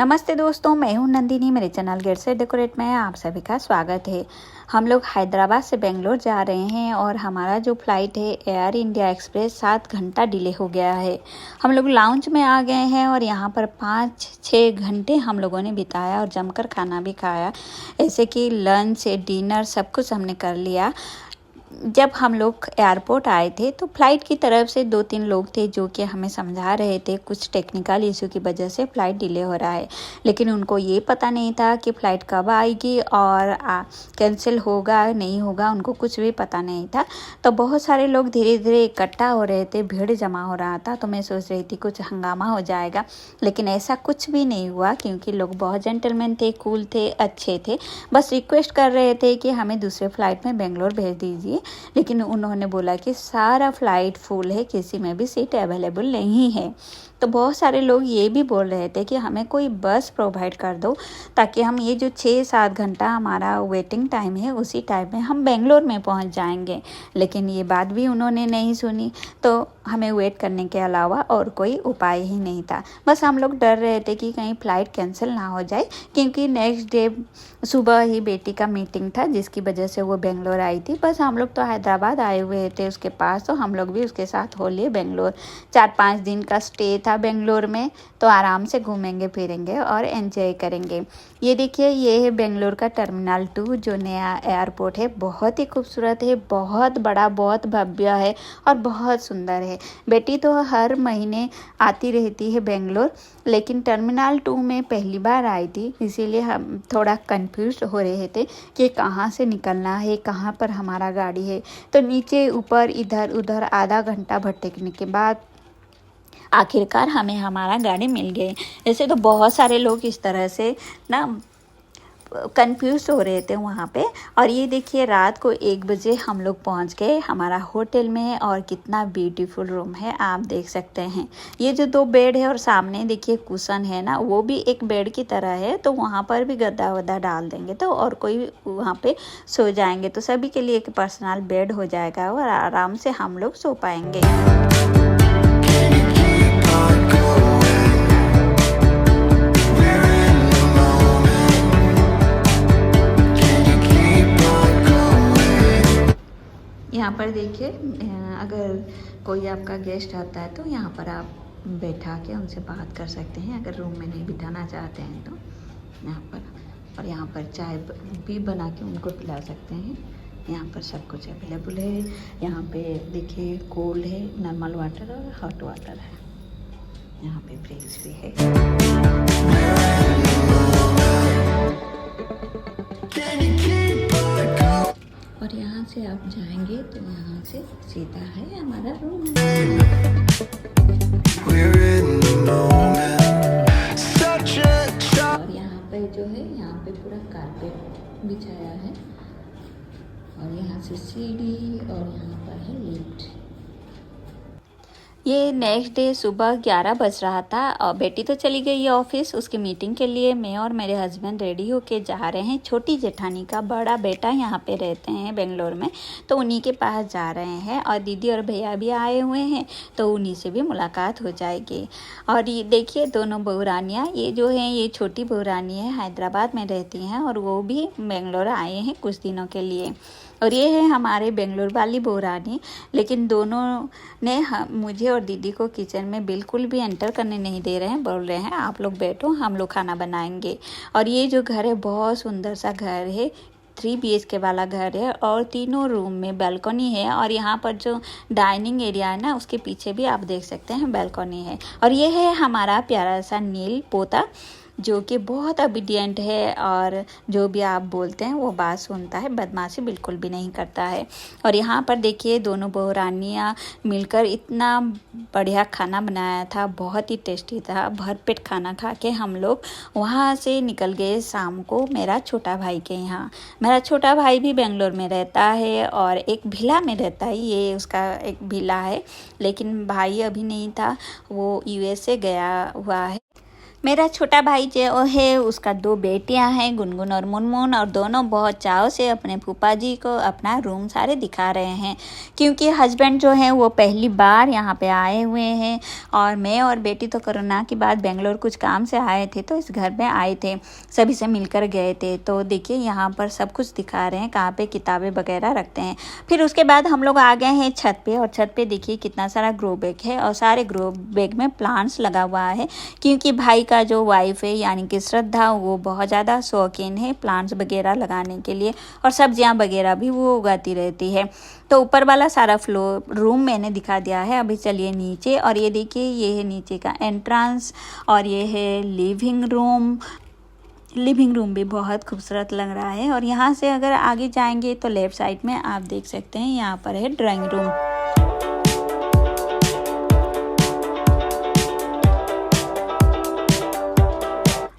नमस्ते दोस्तों, मैं हूं नंदिनी। मेरे चैनल गेट से डेकोरेट में आप सभी का स्वागत है। हम लोग हैदराबाद से बेंगलोर जा रहे हैं और हमारा जो फ़्लाइट है एयर इंडिया एक्सप्रेस 7 घंटा डिले हो गया है। हम लोग लाउंज में आ गए हैं और यहाँ पर 5-6 घंटे हम लोगों ने बिताया और जमकर खाना भी खाया। ऐसे कि लंच डिनर सब कुछ हमने कर लिया। जब हम लोग एयरपोर्ट आए थे तो फ़्लाइट की तरफ से 2-3 लोग थे जो कि हमें समझा रहे थे कुछ टेक्निकल इशू की वजह से फ़्लाइट डिले हो रहा है, लेकिन उनको ये पता नहीं था कि फ़्लाइट कब आएगी और कैंसिल होगा नहीं होगा, उनको कुछ भी पता नहीं था। तो बहुत सारे लोग धीरे धीरे इकट्ठा हो रहे थे, भीड़ जमा हो रहा था। तो मैं सोच रही थी कुछ हंगामा हो जाएगा, लेकिन ऐसा कुछ भी नहीं हुआ क्योंकि लोग बहुत जेंटलमैन थे, कूल थे, अच्छे थे। बस रिक्वेस्ट कर रहे थे कि हमें दूसरे फ़्लाइट में बेंगलोर भेज दीजिए, लेकिन उन्होंने बोला कि सारा फ़्लाइट फुल है, किसी में भी सीट अवेलेबल नहीं है। तो बहुत सारे लोग ये भी बोल रहे थे कि हमें कोई बस प्रोवाइड कर दो ताकि हम ये जो 6-7 घंटा हमारा वेटिंग टाइम है उसी टाइम में हम बेंगलोर में पहुंच जाएंगे। लेकिन ये बात भी उन्होंने नहीं सुनी, तो हमें वेट करने के अलावा और कोई उपाय ही नहीं था। बस हम लोग डर रहे थे कि कहीं फ़्लाइट कैंसिल ना हो जाए, क्योंकि नेक्स्ट डे सुबह ही बेटी का मीटिंग था जिसकी वजह से वो बेंगलोर आई थी। बस हम लोग तो हैदराबाद आए हुए थे उसके पास, तो हम लोग भी उसके साथ हो लिए बेंगलोर। 4-5 दिन का स्टे था बेंगलोर में, तो आराम से घूमेंगे फिरेंगे और एंजॉय करेंगे। ये देखिए, ये है बेंगलोर का टर्मिनल 2 जो नया एयरपोर्ट है। बहुत ही खूबसूरत है, बहुत बड़ा, बहुत भव्य है और बहुत सुंदर है। बेटी तो हर महीने आती रहती है बेंगलोर, लेकिन टर्मिनल 2 में पहली बार आई थी, इसीलिए हम थोड़ा कंफ्यूज हो रहे थे कि कहाँ से निकलना है, कहाँ पर हमारा गाड़ी है। तो नीचे ऊपर इधर उधर आधा घंटा भटकने के बाद आखिरकार हमें हमारा गाड़ी मिल गई। ऐसे तो बहुत सारे लोग इस तरह से ना कंफ्यूज हो रहे थे वहाँ पे। और ये देखिए, रात को 1 बजे हम लोग पहुँच गए हमारा होटल में, और कितना ब्यूटीफुल रूम है आप देख सकते हैं। ये जो 2 बेड है और सामने देखिए कुशन है ना, वो भी एक बेड की तरह है, तो वहाँ पर भी गद्दा वद्दा डाल देंगे तो और कोई वहाँ पे सो जाएंगे, तो सभी के लिए एक पर्सनल बेड हो जाएगा और आराम से हम लोग सो पाएंगे। यहाँ पर देखिए, अगर कोई आपका गेस्ट आता है तो यहाँ पर आप बैठा के उनसे बात कर सकते हैं, अगर रूम में नहीं बिठाना चाहते हैं तो यहाँ पर। और यहाँ पर चाय भी बना के उनको पिला सकते हैं। यहाँ पर सब कुछ अवेलेबल है। यहाँ पे देखिए कोल्ड है, नॉर्मल वाटर और हॉट वाटर है। यहाँ पे फ्रिज भी है। और यहाँ से आप जाएंगे तो यहाँ से सीधा है हमारा रूम। और यहाँ पे जो है, यहाँ पे पूरा कारपेट बिछाया है और यहाँ से सीढ़ी और यहाँ पर है लिफ्ट। ये नेक्स्ट डे सुबह 11 बज रहा था और बेटी तो चली गई है ऑफिस उसकी मीटिंग के लिए। मैं और मेरे हस्बैंड रेडी होके जा रहे हैं। छोटी जेठानी का बड़ा बेटा यहाँ पे रहते हैं बेंगलोर में, तो उन्हीं के पास जा रहे हैं। और दीदी और भैया भी आए हुए हैं, तो उन्हीं से भी मुलाकात हो जाएगी। और ये देखिए दोनों बहू रानियाँ, ये जो हैं ये छोटी बहू रानी है, हैदराबाद में रहती हैं और वो भी बेंगलोर आए हैं कुछ दिनों के लिए। और ये है हमारे बेंगलोर वाली बहू रानी। लेकिन दोनों ने मुझे और दीदी को किचन में बिल्कुल भी एंटर करने नहीं दे रहे हैं, बोल रहे हैं आप लोग बैठो, हम लोग खाना बनाएंगे। और ये जो घर है बहुत सुंदर सा घर है, 3 BHK वाला घर है और 3 रूम में बालकनी है। और यहाँ पर जो डाइनिंग एरिया है ना, उसके पीछे भी आप देख सकते हैं बालकनी है। और ये है हमारा प्यारा सा नील पोता, जो कि बहुत ओबीडिएंट है और जो भी आप बोलते हैं वो बात सुनता है, बदमाशी बिल्कुल भी नहीं करता है। और यहाँ पर देखिए दोनों बहू रानियाँ मिलकर इतना बढ़िया खाना बनाया था, बहुत ही टेस्टी था। भरपेट खाना खा के हम लोग वहाँ से निकल गए शाम को मेरा छोटा भाई के यहाँ। मेरा छोटा भाई भी बेंगलोर में रहता है और एक भिला में रहता है, ये उसका एक भिला है। लेकिन भाई अभी नहीं था, वो USA गया हुआ है। मेरा छोटा भाई जो है उसका 2 बेटियां हैं, गुनगुन और मुनमुन, और दोनों बहुत चाव से अपने फूफा जी को अपना रूम सारे दिखा रहे हैं, क्योंकि हस्बैंड जो हैं वो पहली बार यहाँ पे आए हुए हैं। और मैं और बेटी तो कोरोना के बाद बेंगलोर कुछ काम से आए थे, तो इस घर में आए थे, सभी से मिलकर गए थे। तो देखिए यहाँ पर सब कुछ दिखा रहे हैं, कहाँ पे किताबें वगैरह रखते हैं। फिर उसके बाद हम लोग आ गए हैं छत पे, और छत पे देखिए कितना सारा ग्रो बैग है, और सारे ग्रो बैग में प्लांट्स लगा हुआ है, क्योंकि भाई का जो वाइफ है यानी कि श्रद्धा, वो बहुत ज़्यादा शौकीन है प्लांट्स वगैरह लगाने के लिए, और सब्जियां वगैरह भी वो उगाती रहती है। तो ऊपर वाला सारा फ्लोर रूम मैंने दिखा दिया है। अभी चलिए नीचे, और ये देखिए ये है नीचे का एंट्रेंस, और ये है लिविंग रूम। लिविंग रूम भी बहुत खूबसूरत लग रहा है। और यहाँ से अगर आगे जाएंगे तो लेफ़्ट साइड में आप देख सकते हैं, यहाँ पर है ड्राइंग रूम।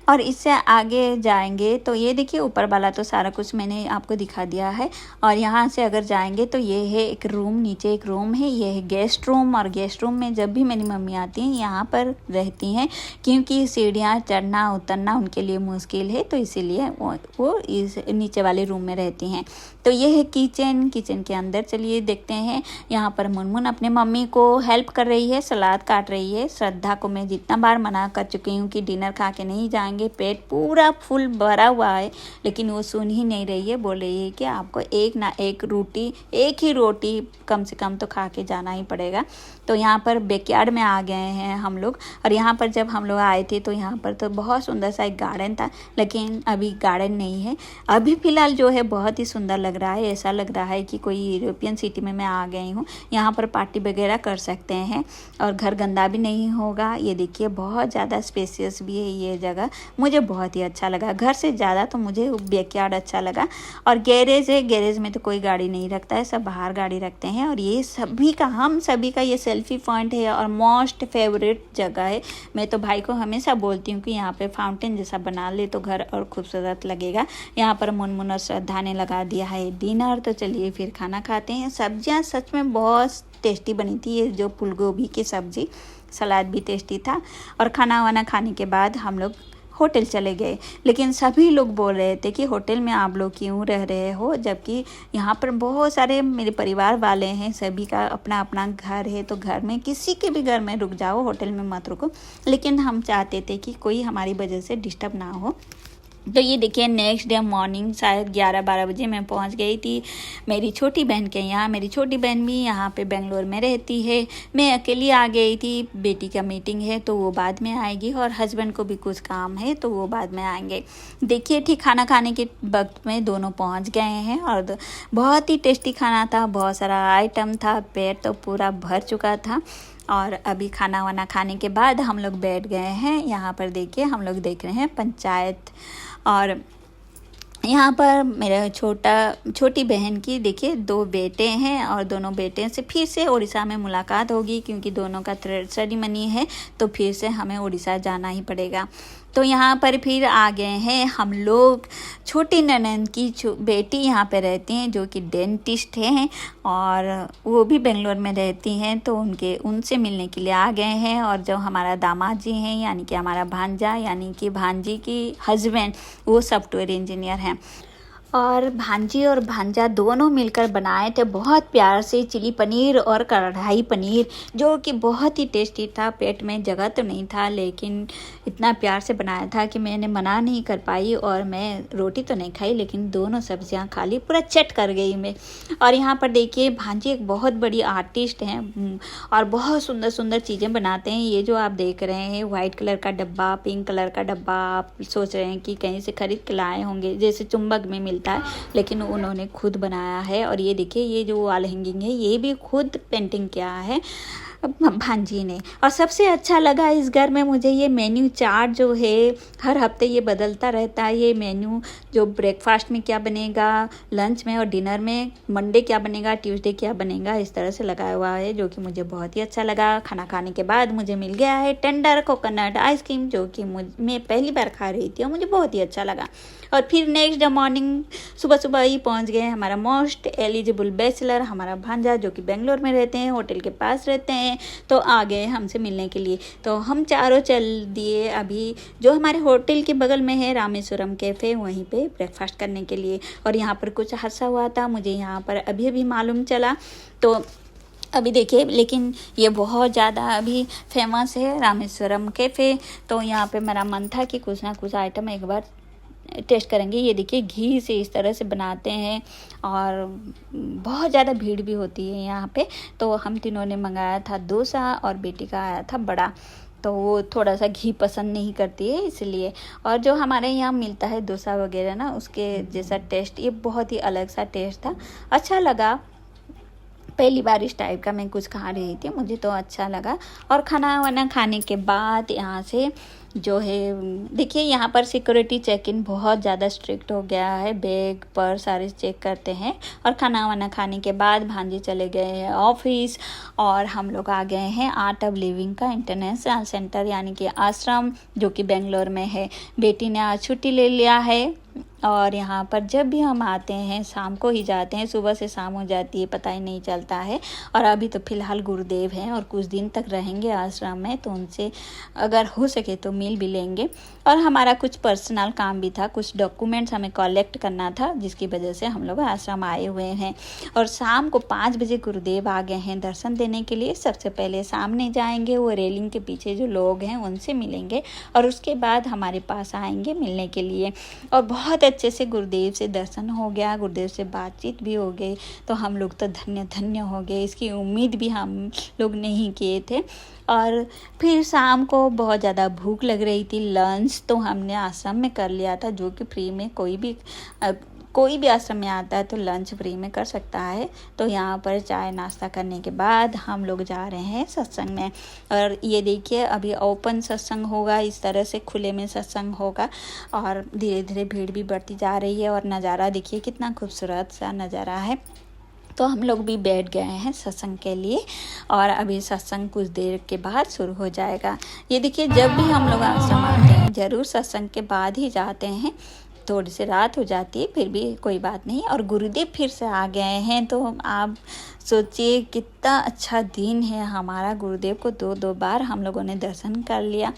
और इससे आगे जाएंगे तो ये देखिए ऊपर वाला तो सारा कुछ मैंने आपको दिखा दिया है। और यहाँ से अगर जाएंगे तो ये है एक रूम, नीचे एक रूम है, ये है गेस्ट रूम। और गेस्ट रूम में जब भी मेरी मम्मी आती हैं यहाँ पर रहती हैं, क्योंकि सीढ़ियाँ चढ़ना उतरना उनके लिए मुश्किल है, तो इसीलिए वो इस नीचे वाले रूम में रहती हैं। तो ये है किचन। किचन के अंदर चलिए देखते हैं। यहाँ पर मुनमुन अपने मम्मी को हेल्प कर रही है, सलाद काट रही है। श्रद्धा को मैं जितना बार मना कर चुकी हूँ कि डिनर खा के नहीं जाएंगे, पेट पूरा फुल भरा हुआ है, लेकिन वो सुन ही नहीं रही है। बोल रही है कि आपको एक ही रोटी कम से कम तो खा के जाना ही पड़ेगा। तो यहाँ पर बैकयार्ड में आ गए हैं हम लोग। और यहाँ पर जब हम लोग आए थे तो यहाँ पर तो बहुत सुंदर सा एक गार्डन था, लेकिन अभी गार्डन नहीं है। अभी फ़िलहाल जो है बहुत ही सुंदर लग रहा है, ऐसा लग रहा है कि कोई यूरोपियन सिटी में मैं आ गई हूँ। यहाँ पर पार्टी वगैरह कर सकते हैं, और घर गंदा भी नहीं होगा। ये देखिए बहुत ज़्यादा स्पेसियस भी है ये जगह, मुझे बहुत ही अच्छा लगा। घर से ज़्यादा तो मुझे बैकयार्ड अच्छा लगा। और गैरेज है, गैरेज में तो कोई गाड़ी नहीं रखता है, सब बाहर गाड़ी रखते हैं। और ये हम सभी का ये सेल्फी पॉइंट है और मोस्ट फेवरेट जगह है। मैं तो भाई को हमेशा बोलती हूँ कि यहाँ पे फाउंटेन जैसा बना ले तो घर और खूबसूरत लगेगा। यहाँ पर मुनमुन और श्रद्धा ने लगा दिया है डिनर। तो चलिए फिर खाना खाते हैं। सब्जियाँ सच में बहुत टेस्टी बनी थी, ये जो फूल गोभी की सब्जी, सलाद भी टेस्टी था। और खाना वाना खाने के बाद हम लोग होटल चले गए, लेकिन सभी लोग बोल रहे थे कि होटल में आप लोग क्यों रह रहे हो, जबकि यहाँ पर बहुत सारे मेरे परिवार वाले हैं, सभी का अपना अपना घर है, तो घर में किसी के भी घर में रुक जाओ, होटल में मत रुको। लेकिन हम चाहते थे कि कोई हमारी वजह से डिस्टर्ब ना हो। तो ये देखिए नेक्स्ट डे मॉर्निंग शायद 11-12 बजे मैं पहुंच गई थी मेरी छोटी बहन के यहाँ। मेरी छोटी बहन भी यहाँ पे बेंगलोर में रहती है। मैं अकेली आ गई थी, बेटी का मीटिंग है तो वो बाद में आएगी, और हस्बैंड को भी कुछ काम है तो वो बाद में आएंगे। देखिए ठीक खाना खाने के वक्त में दोनों पहुँच गए हैं, और बहुत ही टेस्टी खाना था, बहुत सारा आइटम था, पेट तो पूरा भर चुका था। और अभी खाना वाना खाने के बाद हम लोग बैठ गए हैं। यहाँ पर देखिए हम लोग देख रहे हैं पंचायत। और यहाँ पर मेरा छोटी बहन की देखिए 2 बेटे हैं, और दोनों बेटे से फिर से उड़ीसा में मुलाकात होगी, क्योंकि दोनों का सेरेमनी है, तो फिर से हमें उड़ीसा जाना ही पड़ेगा। तो यहाँ पर फिर आ गए हैं हम लोग। छोटी ननद की बेटी यहाँ पे रहती हैं, जो कि डेंटिस्ट हैं, और वो भी बेंगलोर में रहती हैं, तो उनसे मिलने के लिए आ गए हैं। और जो हमारा दामाद जी हैं, यानी कि हमारा भांजा, यानी कि भांजी की हस्बैंड, वो सॉफ्टवेयर इंजीनियर हैं। और भांजी और भांजा दोनों मिलकर बनाए थे बहुत प्यार से चिली पनीर और कढ़ाई पनीर, जो कि बहुत ही टेस्टी था। पेट में जगह तो नहीं था, लेकिन इतना प्यार से बनाया था कि मैंने मना नहीं कर पाई। और मैं रोटी तो नहीं खाई, लेकिन दोनों सब्जियां खा ली, पूरा चट कर गई मैं। और यहाँ पर देखिए भांजी एक बहुत बड़ी आर्टिस्ट हैं, और बहुत सुंदर सुंदर चीज़ें बनाते हैं। ये जो आप देख रहे हैं वाइट कलर का डब्बा, पिंक कलर का डब्बा, आप सोच रहे हैं कि कहीं से खरीद के लाए होंगे, जैसे चुंबक में मिलता है, लेकिन उन्होंने खुद बनाया है। और ये देखिए ये जो वॉल हैंगिंग है, ये भी खुद पेंटिंग किया है भांजी ने। और सबसे अच्छा लगा इस घर में मुझे ये मेन्यू चार्ट जो है, हर हफ्ते ये बदलता रहता है। ये मेन्यू जो ब्रेकफास्ट में क्या बनेगा, लंच में और डिनर में, मंडे क्या बनेगा, ट्यूसडे क्या बनेगा, इस तरह से लगाया हुआ है, जो कि मुझे बहुत ही अच्छा लगा। खाना खाने के बाद मुझे मिल गया है टेंडर कोकोनट आइसक्रीम, जो कि मैं पहली बार खा रही थी और मुझे बहुत ही अच्छा लगा। और फिर नेक्स्ट डे मॉर्निंग सुबह ही पहुंच गए हमारा मोस्ट एलिजिबल बैचलर, हमारा भांजा, जो कि बेंगलोर में रहते हैं, होटल के पास रहते हैं। हैं तो आ गए हमसे मिलने के लिए। तो हम चारों चल दिए अभी जो हमारे होटल के बगल में है रामेश्वरम कैफ़े, वहीं पे ब्रेकफास्ट करने के लिए। और यहाँ पर कुछ हादसा हुआ था, मुझे यहाँ पर अभी अभी मालूम चला। तो अभी देखिए, लेकिन ये बहुत ज़्यादा अभी फेमस है रामेश्वरम कैफ़े। तो यहाँ पे मेरा मन था कि कुछ ना कुछ आइटम एक बार टेस्ट करेंगे। ये देखिए घी से इस तरह से बनाते हैं और बहुत ज़्यादा भीड़ भी होती है यहाँ पे। तो हम तीनों ने मंगाया था डोसा और बेटी का आया था बड़ा, तो वो थोड़ा सा घी पसंद नहीं करती है इसलिए। और जो हमारे यहाँ मिलता है डोसा वगैरह ना, उसके जैसा टेस्ट, ये बहुत ही अलग सा टेस्ट था, अच्छा लगा। पहली बार इस टाइप का मैं कुछ खा रही थी, मुझे तो अच्छा लगा। और खाना वाना खाने के बाद यहाँ से जो है देखिए, यहाँ पर सिक्योरिटी चेक इन बहुत ज़्यादा स्ट्रिक्ट हो गया है, बैग पर सारे चेक करते हैं। और खाना वाना खाने के बाद भांजे चले गए हैं ऑफिस और हम लोग आ गए हैं आर्ट ऑफ लिविंग का इंटरनेशनल सेंटर यानी कि आश्रम, जो कि बेंगलोर में है। बेटी ने आज छुट्टी ले लिया है और यहाँ पर जब भी हम आते हैं शाम को ही जाते हैं, सुबह से शाम हो जाती है पता ही नहीं चलता है। और अभी तो फ़िलहाल गुरुदेव हैं और कुछ दिन तक रहेंगे आश्रम में, तो उनसे अगर हो सके तो मिल भी लेंगे। और हमारा कुछ पर्सनल काम भी था, कुछ डॉक्यूमेंट्स हमें कलेक्ट करना था, जिसकी वजह से हम लोग आश्रम आए हुए हैं। और शाम को 5 बजे गुरुदेव आ गए हैं दर्शन देने के लिए। सबसे पहले सामने जाएंगे, वो रेलिंग के पीछे जो लोग हैं उनसे मिलेंगे और उसके बाद हमारे पास आएंगे मिलने के लिए। और बहुत अच्छे से गुरुदेव से दर्शन हो गया, गुरुदेव से बातचीत भी हो गई। तो हम लोग तो धन्य धन्य हो गए, इसकी उम्मीद भी हम लोग नहीं किए थे। और फिर शाम को बहुत ज़्यादा भूख लग रही थी, लंच तो हमने आश्रम में कर लिया था, जो कि फ्री में कोई भी आश्रम में आता है तो लंच फ्री में कर सकता है। तो यहाँ पर चाय नाश्ता करने के बाद हम लोग जा रहे हैं सत्संग में। और ये देखिए, अभी ओपन सत्संग होगा, इस तरह से खुले में सत्संग होगा और धीरे धीरे भीड़ भी बढ़ती जा रही है। और नज़ारा देखिए कितना खूबसूरत सा नज़ारा है। तो हम लोग भी बैठ गए हैं सत्संग के लिए और अभी सत्संग कुछ देर के बाद शुरू हो जाएगा। ये देखिए, जब भी हम लोग आश्रम आते हैं ज़रूर सत्संग के बाद ही जाते हैं। थोड़ी सी रात हो जाती है, फिर भी कोई बात नहीं। और गुरुदेव फिर से आ गए हैं, तो आप सोचिए कितना अच्छा दिन है हमारा। गुरुदेव को 2 बार हम लोगों ने दर्शन कर लिया।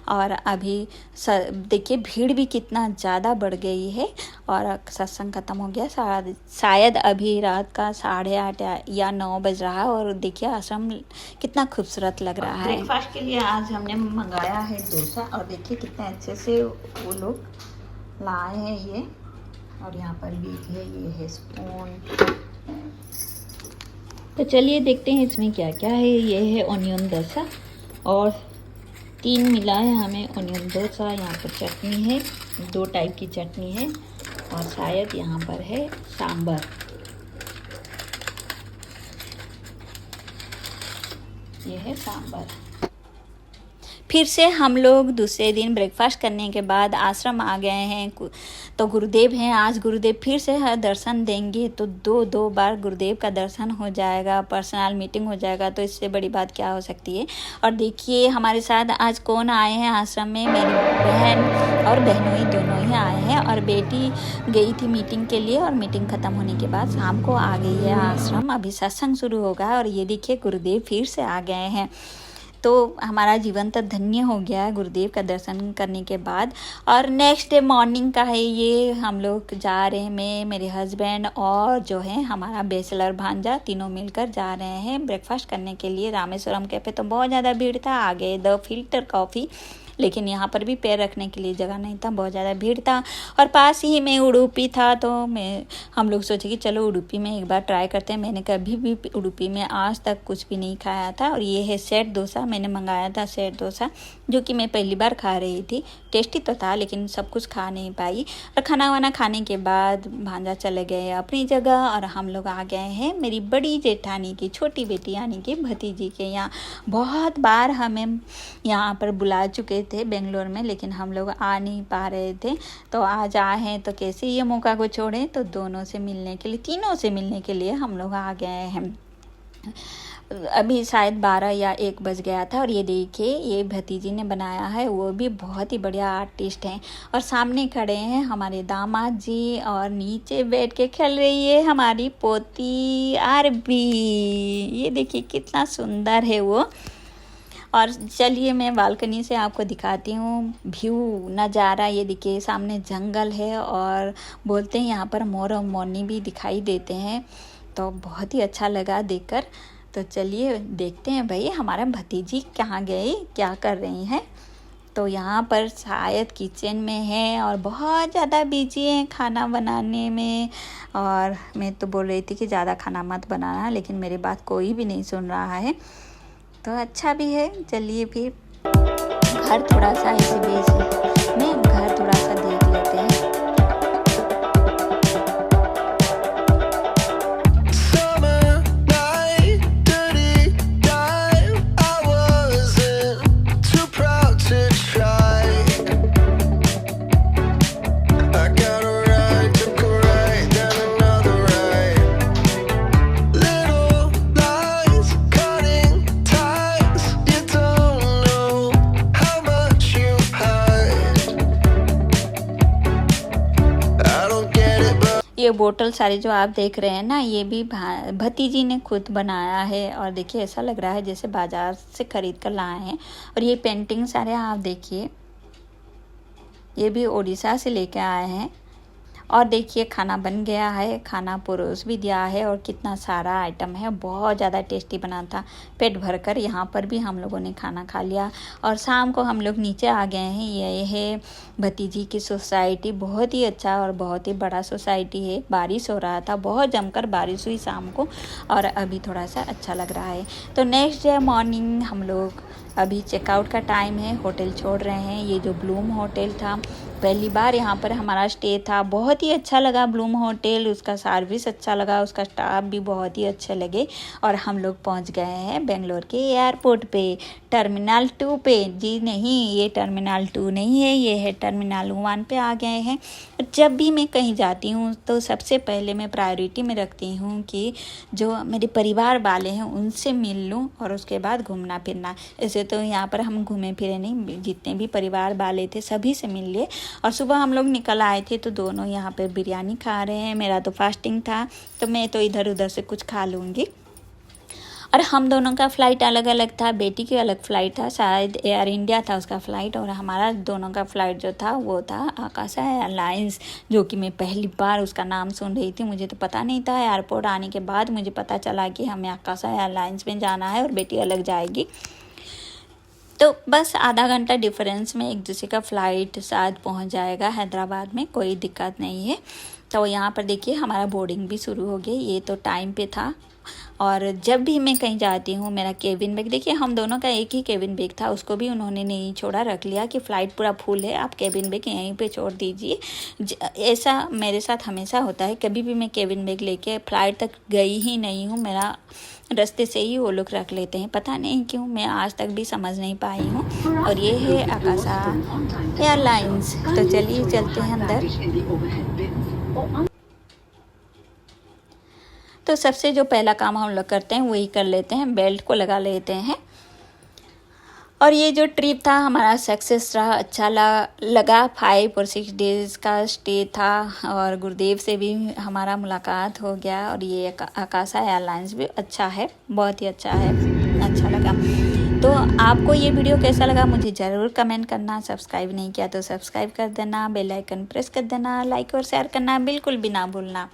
और अभी देखिए भीड़ भी कितना ज़्यादा बढ़ गई है और सत्संग ख़त्म हो गया। शायद अभी रात का 8:30 या 9 बज रहा है। और देखिए आश्रम कितना खूबसूरत लग रहा है। ब्रेकफास्ट के लिए आज हमने मंगाया है डोसा और देखिए कितने अच्छे से वो लोग लाए हैं ये। और यहाँ पर भी है, ये है स्पून। तो चलिए देखते हैं इसमें क्या क्या है। ये है ऑनियन डोसा और 3 मिला है हमें ऑनियन डोसा। यहाँ पर चटनी है, 2 टाइप की चटनी है और शायद यहाँ पर है सांभर। ये है सांभर। फिर से हम लोग दूसरे दिन ब्रेकफास्ट करने के बाद आश्रम आ गए हैं। तो गुरुदेव हैं आज, गुरुदेव फिर से दर्शन देंगे, तो 2 बार गुरुदेव का दर्शन हो जाएगा, पर्सनल मीटिंग हो जाएगा। तो इससे बड़ी बात क्या हो सकती है। और देखिए हमारे साथ आज कौन आए हैं आश्रम में, मेरी बहन और बहनोई दोनों ही आए हैं। और बेटी गई थी मीटिंग के लिए और मीटिंग ख़त्म होने के बाद शाम को आ गई है आश्रम। अभी सत्संग शुरू होगा और ये देखिए गुरुदेव फिर से आ गए हैं। तो हमारा जीवन तो धन्य हो गया है गुरुदेव का दर्शन करने के बाद। और नेक्स्ट डे मॉर्निंग का है ये, हम लोग जा रहे हैं, मैं, मेरे हस्बैंड और जो है हमारा बैचलर भांजा, तीनों मिलकर जा रहे हैं ब्रेकफास्ट करने के लिए रामेश्वरम कैफ़े। तो बहुत ज़्यादा भीड़ था, आगे द फिल्टर कॉफ़ी, लेकिन यहाँ पर भी पैर रखने के लिए जगह नहीं था, बहुत ज़्यादा भीड़ था। और पास ही में उडुपी था, तो हम लोग सोचे कि चलो उडुपी में एक बार ट्राई करते हैं। मैंने कभी भी उडुपी में आज तक कुछ भी नहीं खाया था। और ये है सेट डोसा, मैंने मंगाया था सेट डोसा, जो कि मैं पहली बार खा रही थी। टेस्टी तो था लेकिन सब कुछ खा नहीं पाई। और खाना वाना खाने के बाद भांजा चले गए अपनी जगह और हम लोग आ गए हैं मेरी बड़ी जेठानी की छोटी बेटी यानी कि भतीजी के यहाँ। बहुत बार हमें यहाँ पर बुला चुके थे बेंगलोर में, लेकिन हम लोग आ नहीं पा रहे थे। तो आज आए हैं तो कैसे ये मौका को छोड़ें, तो दोनों से मिलने के लिए, तीनों से मिलने के लिए हम लोग आ गए हैं। अभी शायद 12 या 1 बज गया था। और ये देखिए ये भतीजी ने बनाया है, वो भी बहुत ही बढ़िया आर्टिस्ट हैं। और सामने खड़े हैं हमारे दामाद जी और नीचे बैठ के खेल रही है हमारी पोती आरबी। ये देखिए कितना सुंदर है वो। और चलिए मैं बालकनी से आपको दिखाती हूँ व्यू नज़ारा। ये देखिए सामने जंगल है और बोलते हैं यहाँ पर मोर और मोरनी भी दिखाई देते हैं, तो बहुत ही अच्छा लगा देखकर। तो चलिए देखते हैं भाई हमारा भतीजी कहाँ गई, क्या कर रही हैं। तो यहाँ पर शायद किचन में है और बहुत ज़्यादा बिजी हैं खाना बनाने में। और मैं तो बोल रही थी कि ज़्यादा खाना मत बनाना, लेकिन मेरी बात कोई भी नहीं सुन रहा है, तो अच्छा भी है। चलिए फिर घर थोड़ा सा इसी बीच में घर थोड़ा सा देख लेते हैं। ये बोतल सारे जो आप देख रहे हैं ना, ये भी भतीजी ने खुद बनाया है। और देखिए ऐसा लग रहा है जैसे बाजार से खरीद कर लाए हैं। और ये पेंटिंग सारे आप देखिए, ये भी उड़ीसा से लेके आए हैं। और देखिए खाना बन गया है, खाना परोस भी दिया है और कितना सारा आइटम है, बहुत ज़्यादा टेस्टी बना था। पेट भरकर यहाँ पर भी हम लोगों ने खाना खा लिया। और शाम को हम लोग नीचे आ गए हैं। ये है भतीजी की सोसाइटी, बहुत ही अच्छा और बहुत ही बड़ा सोसाइटी है। बारिश हो रहा था, बहुत जमकर बारिश हुई शाम को, और अभी थोड़ा सा अच्छा लग रहा है। तो नेक्स्ट डे मॉर्निंग हम लोग, अभी चेकआउट का टाइम है, होटल छोड़ रहे हैं। ये जो ब्लूम होटल था, पहली बार यहाँ पर हमारा स्टे था, बहुत ही अच्छा लगा ब्लूम होटल। उसका सर्विस अच्छा लगा, उसका स्टाफ भी बहुत ही अच्छे लगे। और हम लोग पहुँच गए हैं बेंगलोर के एयरपोर्ट पे, टर्मिनल 2 पे। जी नहीं, ये टर्मिनल 2 नहीं है, ये है टर्मिनल 1 पे आ गए हैं। जब भी मैं कहीं जाती हूँ तो सबसे पहले मैं प्रायोरिटी में रखती हूँ कि जो मेरे परिवार वाले हैं उनसे मिल लूँ, और उसके बाद घूमना फिरना। ऐसे तो यहाँ पर हम घूमे फिरे नहीं, जितने भी परिवार वाले थे सभी से मिल लिए। और सुबह हम लोग निकल आए थे तो दोनों यहाँ पे बिरयानी खा रहे हैं। मेरा तो फास्टिंग था, तो मैं तो इधर उधर से कुछ खा लूँगी। और हम दोनों का फ़्लाइट अलग अलग था, बेटी की अलग फ़्लाइट था, शायद एयर इंडिया था उसका फ़्लाइट, और हमारा दोनों का फ़्लाइट जो था वो था आकाशा एयरलाइंस, जो कि मैं पहली बार उसका नाम सुन रही थी। मुझे तो पता नहीं था, एयरपोर्ट आने के बाद मुझे पता चला कि हमें आकाशा एयरलाइंस में जाना है और बेटी अलग जाएगी। तो बस आधा घंटा डिफरेंस में एक दूसरे का फ़्लाइट शायद पहुंच जाएगा हैदराबाद में, कोई दिक्कत नहीं है। तो यहाँ पर देखिए हमारा बोर्डिंग भी शुरू हो गई, ये तो टाइम पे था। और जब भी मैं कहीं जाती हूँ मेरा केबिन बैग, देखिए हम दोनों का एक ही केबिन बैग था, उसको भी उन्होंने नहीं छोड़ा, रख लिया कि फ़्लाइट पूरा फुल है, आप केबिन बैग यहीं पे छोड़ दीजिए। ऐसा मेरे साथ हमेशा होता है, कभी भी मैं केबिन बैग लेके फ़्लाइट तक गई ही नहीं हूँ, मेरा रास्ते से ही वो लोग रख लेते हैं, पता नहीं क्यों, मैं आज तक भी समझ नहीं पाई हूँ। और ये है आकाशा एयरलाइंस। तो चलिए चलते हैं अंदर। तो सबसे जो पहला काम हम लोग करते हैं वही कर लेते हैं, बेल्ट को लगा लेते हैं। और ये जो ट्रिप था हमारा सक्सेस रहा, अच्छा लगा। 5 और 6 डेज़ का स्टे था और गुरुदेव से भी हमारा मुलाकात हो गया। और ये आकाशा एयरलाइंस भी अच्छा है, बहुत ही अच्छा है, अच्छा लगा। तो आपको ये वीडियो कैसा लगा मुझे ज़रूर कमेंट करना। सब्सक्राइब नहीं किया तो सब्सक्राइब कर देना, बेल आइकन प्रेस कर देना, लाइक और शेयर करना बिल्कुल भी ना भूलना।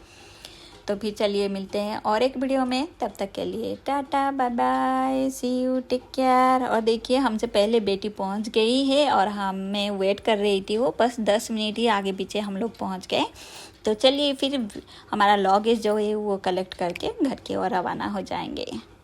तो फिर चलिए मिलते हैं और एक वीडियो में, तब तक के लिए tata bye bye, see you, take care. और देखिए हमसे पहले बेटी पहुंच गई है और हमें वेट कर रही थी, वो बस 10 मिनट ही आगे पीछे हम लोग पहुंच गए। तो चलिए फिर हमारा लगेज जो है वो कलेक्ट करके घर की ओर रवाना हो जाएंगे।